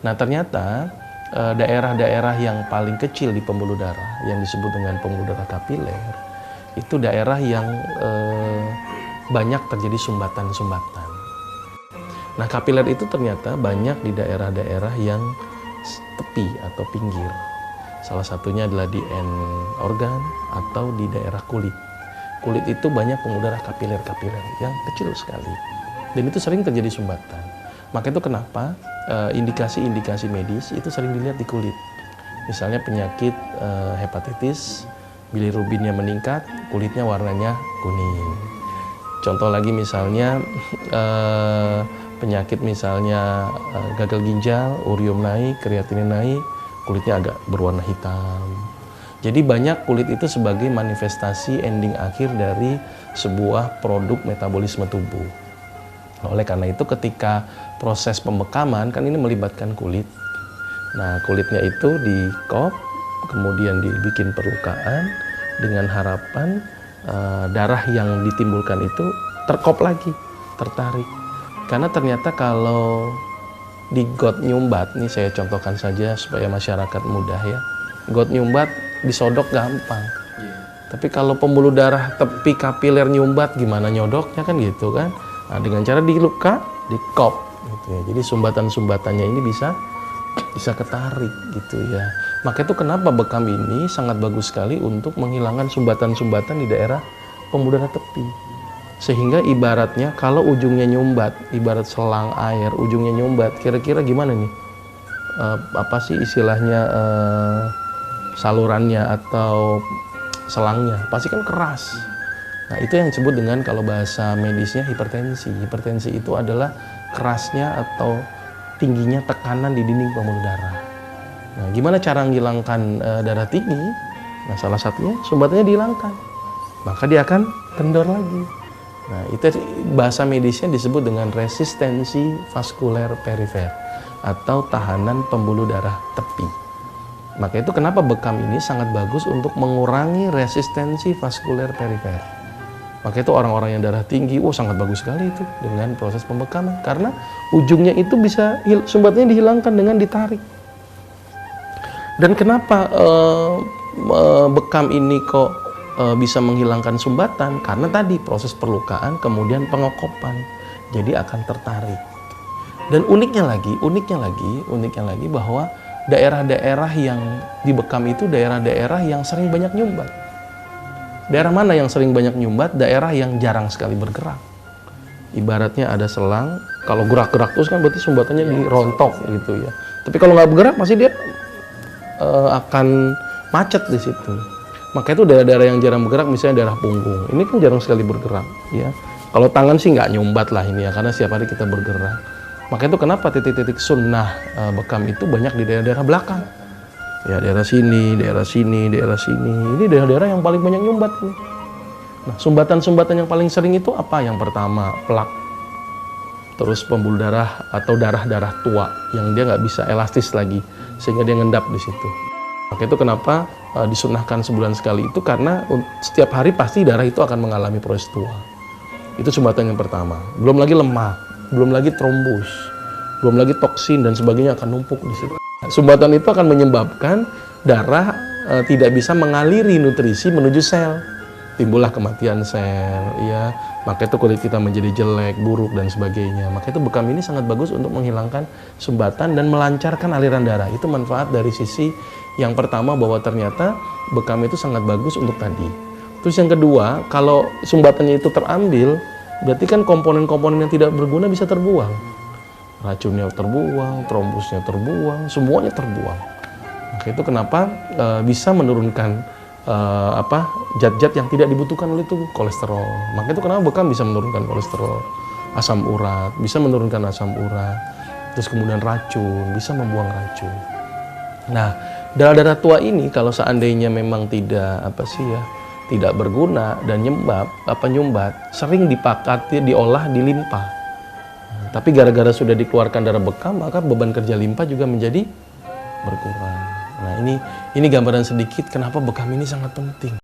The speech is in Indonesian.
Nah, ternyata daerah-daerah yang paling kecil di pembuluh darah yang disebut dengan pembuluh darah kapiler itu daerah yang banyak terjadi sumbatan-sumbatan. Nah, kapiler itu ternyata banyak di daerah-daerah yang tepi atau pinggir. Salah satunya adalah di end organ atau di daerah kulit. Kulit itu banyak pembuluh darah kapiler-kapiler yang kecil sekali. Dan itu sering terjadi sumbatan. Maka itu kenapa indikasi-indikasi medis itu sering dilihat di kulit. Misalnya penyakit hepatitis, bilirubinnya meningkat, kulitnya warnanya kuning. Contoh lagi misalnya penyakit misalnya gagal ginjal, urium naik, kreatinin naik, kulitnya agak berwarna hitam. Jadi banyak kulit itu sebagai manifestasi ending akhir dari sebuah produk metabolisme tubuh. Oleh karena itu ketika proses pembekaman kan ini melibatkan kulit. Nah, kulitnya itu dikop, kemudian dibikin perlukaan dengan harapan darah yang ditimbulkan itu terkop lagi, tertarik. Karena ternyata kalau di got nyumbat, nih saya contohkan saja supaya masyarakat mudah ya. Got nyumbat disodok gampang. Tapi kalau pembuluh darah tepi kapiler nyumbat gimana nyodoknya kan gitu kan. Nah, dengan cara diluka, dikop gitu ya. Jadi sumbatan-sumbatannya ini bisa ketarik gitu ya. Maka itu kenapa bekam ini sangat bagus sekali untuk menghilangkan sumbatan-sumbatan di daerah pembuluh darah tepi. Sehingga ibaratnya kalau ujungnya nyumbat, ibarat selang air, ujungnya nyumbat, kira-kira gimana nih? Apa sih istilahnya salurannya atau selangnya? Pasti kan keras. Nah, itu yang disebut dengan kalau bahasa medisnya hipertensi. Hipertensi itu adalah kerasnya atau tingginya tekanan di dinding pembuluh darah. Nah, gimana cara menghilangkan darah tinggi? Nah, salah satunya sumbatannya dihilangkan. Maka dia akan kendor lagi. Nah, itu bahasa medisnya disebut dengan resistensi vaskuler perifer atau tahanan pembuluh darah tepi. Maka itu kenapa bekam ini sangat bagus untuk mengurangi resistensi vaskuler perifer. Maka itu orang-orang yang darah tinggi, sangat bagus sekali itu dengan proses pembekaman. Karena ujungnya itu bisa, sumbatannya dihilangkan dengan ditarik. Dan kenapa bekam ini kok bisa menghilangkan sumbatan? Karena tadi proses perlukaan, kemudian pengokopan. Jadi akan tertarik. Dan uniknya lagi bahwa daerah-daerah yang dibekam itu daerah-daerah yang sering banyak nyumbat. Daerah mana yang sering banyak nyumbat? Daerah yang jarang sekali bergerak. Ibaratnya ada selang, kalau gerak-gerak terus kan berarti sumbatannya dirontok gitu ya. Tapi kalau nggak bergerak pasti dia akan macet di situ. Maka itu daerah-daerah yang jarang bergerak, misalnya daerah punggung. Ini kan jarang sekali bergerak ya. Kalau tangan sih nggak nyumbat lah ini ya, karena setiap hari kita bergerak. Maka itu kenapa titik-titik sunnah bekam itu banyak di daerah-daerah belakang. Ya, daerah sini, daerah sini, daerah sini. Ini daerah-daerah yang paling banyak nyumbat nih. Nah, sumbatan-sumbatan yang paling sering itu apa? Yang pertama, plak. Terus pembuluh darah atau darah-darah tua yang dia nggak bisa elastis lagi, sehingga dia ngendap di situ. Maka itu kenapa disunnahkan sebulan sekali itu karena setiap hari pasti darah itu akan mengalami proses tua. Itu sumbatan yang pertama. Belum lagi lemak, belum lagi trombus, belum lagi toksin dan sebagainya akan numpuk di situ. Sumbatan itu akan menyebabkan darah tidak bisa mengaliri nutrisi menuju sel. Timbullah kematian sel, ya. Maka itu kulit kita menjadi jelek, buruk dan sebagainya. Maka itu bekam ini sangat bagus untuk menghilangkan sumbatan dan melancarkan aliran darah. Itu manfaat dari sisi yang pertama bahwa ternyata bekam itu sangat bagus untuk tadi. Terus yang kedua, kalau sumbatannya itu terambil, berarti kan komponen-komponen yang tidak berguna bisa terbuang. Racunnya terbuang, trombusnya terbuang, semuanya terbuang. Maka itu kenapa bisa menurunkan zat-zat yang tidak dibutuhkan oleh tubuh, kolesterol. Maka itu kenapa bekam bisa menurunkan kolesterol, asam urat, bisa menurunkan asam urat, terus kemudian racun, bisa membuang racun. Nah, darah-darah tua ini kalau seandainya memang tidak tidak berguna dan nyumbat, sering dipakati, diolah di limpa. Tapi gara-gara sudah dikeluarkan darah bekam, maka beban kerja limpa juga menjadi berkurang. Nah, ini gambaran sedikit kenapa bekam ini sangat penting.